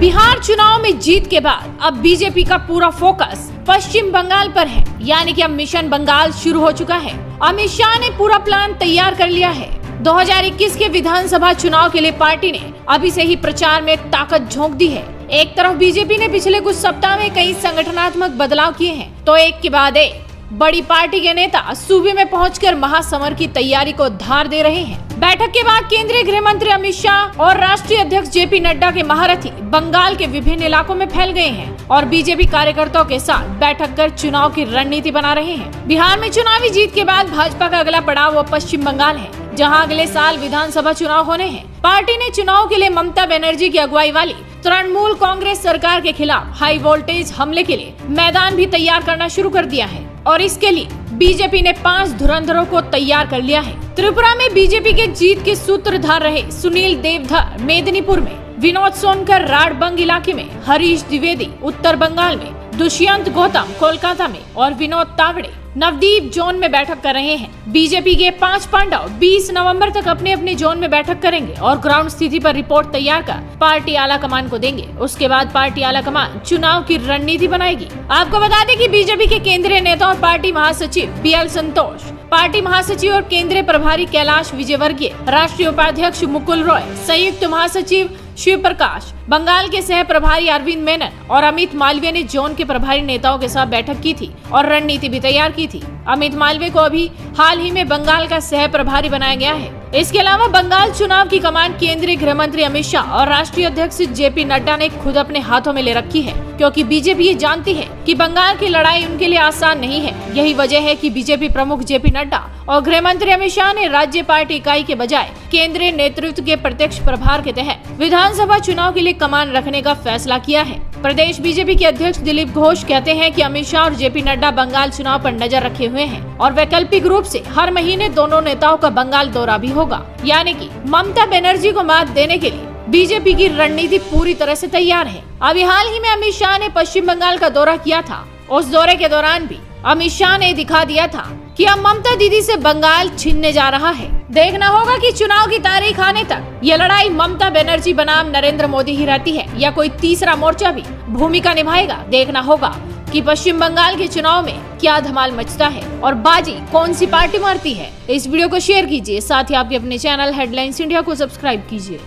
बिहार चुनाव में जीत के बाद अब बीजेपी का पूरा फोकस पश्चिम बंगाल पर है, यानी कि अब मिशन बंगाल शुरू हो चुका है। अमित शाह ने पूरा प्लान तैयार कर लिया है। 2021 के विधानसभा चुनाव के लिए पार्टी ने अभी से ही प्रचार में ताकत झोंक दी है। एक तरफ बीजेपी ने पिछले कुछ सप्ताह में कई संगठनात्मक बदलाव किए हैं, तो एक के बाद एक बड़ी पार्टी के नेता सूबे में पहुंचकर महासमर की तैयारी को धार दे रहे हैं। बैठक के बाद केंद्रीय गृह मंत्री अमित शाह और राष्ट्रीय अध्यक्ष जेपी नड्डा के महारथी बंगाल के विभिन्न इलाकों में फैल गए हैं और बीजेपी कार्यकर्ताओं के साथ बैठक कर चुनाव की रणनीति बना रहे हैं। बिहार में चुनावी जीत के बाद भाजपा का अगला पड़ाव वो पश्चिम बंगाल है, जहां अगले साल विधानसभा चुनाव होने हैं। पार्टी ने चुनाव के लिए ममता बनर्जी की अगुवाई वाली तृणमूल कांग्रेस सरकार के खिलाफ हाई वोल्टेज हमले के लिए मैदान भी तैयार करना शुरू कर दिया है और इसके लिए बीजेपी ने 5 धुरंधरों को तैयार कर लिया है। त्रिपुरा में बीजेपी के जीत के सूत्रधार रहे सुनील देवधर मेदिनीपुर में, विनोद सोनकर राडबंग इलाके में, हरीश द्विवेदी उत्तर बंगाल में, दुष्यंत गौतम कोलकाता में और विनोद तावड़े नवदीप जोन में बैठक कर रहे हैं। बीजेपी के 5 पांडव 20 नवंबर तक अपने अपने जोन में बैठक करेंगे और ग्राउंड स्थिति पर रिपोर्ट तैयार कर पार्टी आला कमान को देंगे। उसके बाद पार्टी आला कमान चुनाव की रणनीति बनाएगी। आपको बता दें कि बीजेपी के केंद्रीय नेता और पार्टी महासचिव BL संतोष, पार्टी महासचिव और केंद्रीय प्रभारी कैलाश विजयवर्गीय, राष्ट्रीय उपाध्यक्ष मुकुल रॉय, संयुक्त महासचिव शिव प्रकाश, बंगाल के सह प्रभारी अरविंद मेनन और अमित मालवीय ने जोन के प्रभारी नेताओं के साथ बैठक की थी और रणनीति भी तैयार की थी। अमित मालवीय को अभी हाल ही में बंगाल का सह प्रभारी बनाया गया है। इसके अलावा बंगाल चुनाव की कमान केंद्रीय गृह मंत्री अमित शाह और राष्ट्रीय अध्यक्ष जेपी नड्डा ने खुद अपने हाथों में ले रखी है, क्योंकि बीजेपी ये जानती है कि बंगाल की लड़ाई उनके लिए आसान नहीं है। यही वजह है कि बीजेपी प्रमुख जेपी नड्डा और गृह मंत्री अमित शाह ने राज्य पार्टी इकाई के बजाय केंद्रीय नेतृत्व के प्रत्यक्ष प्रभार के तहत विधानसभा चुनाव के लिए कमान रखने का फैसला किया है। प्रदेश बीजेपी के अध्यक्ष दिलीप घोष कहते हैं कि अमित शाह और जेपी नड्डा बंगाल चुनाव पर नजर रखे हुए हैं और वैकल्पिक रूप से हर महीने दोनों नेताओं का बंगाल दौरा भी होगा, यानी कि ममता बनर्जी को मात देने के लिए बीजेपी की रणनीति पूरी तरह से तैयार है। अभी हाल ही में अमित शाह ने पश्चिम बंगाल का दौरा किया था। उस दौरे के दौरान भी अमित शाह ने दिखा दिया था कि अब ममता दीदी से बंगाल छीनने जा रहा है। देखना होगा कि चुनाव की तारीख आने तक ये लड़ाई ममता बनर्जी बनाम नरेंद्र मोदी ही रहती है या कोई तीसरा मोर्चा भी भूमिका निभाएगा। देखना होगा कि पश्चिम बंगाल के चुनाव में क्या धमाल मचता है और बाजी कौन सी पार्टी मारती है। इस वीडियो को शेयर कीजिए, साथ ही आपके अपने चैनल हेडलाइंस इंडिया को सब्सक्राइब कीजिए।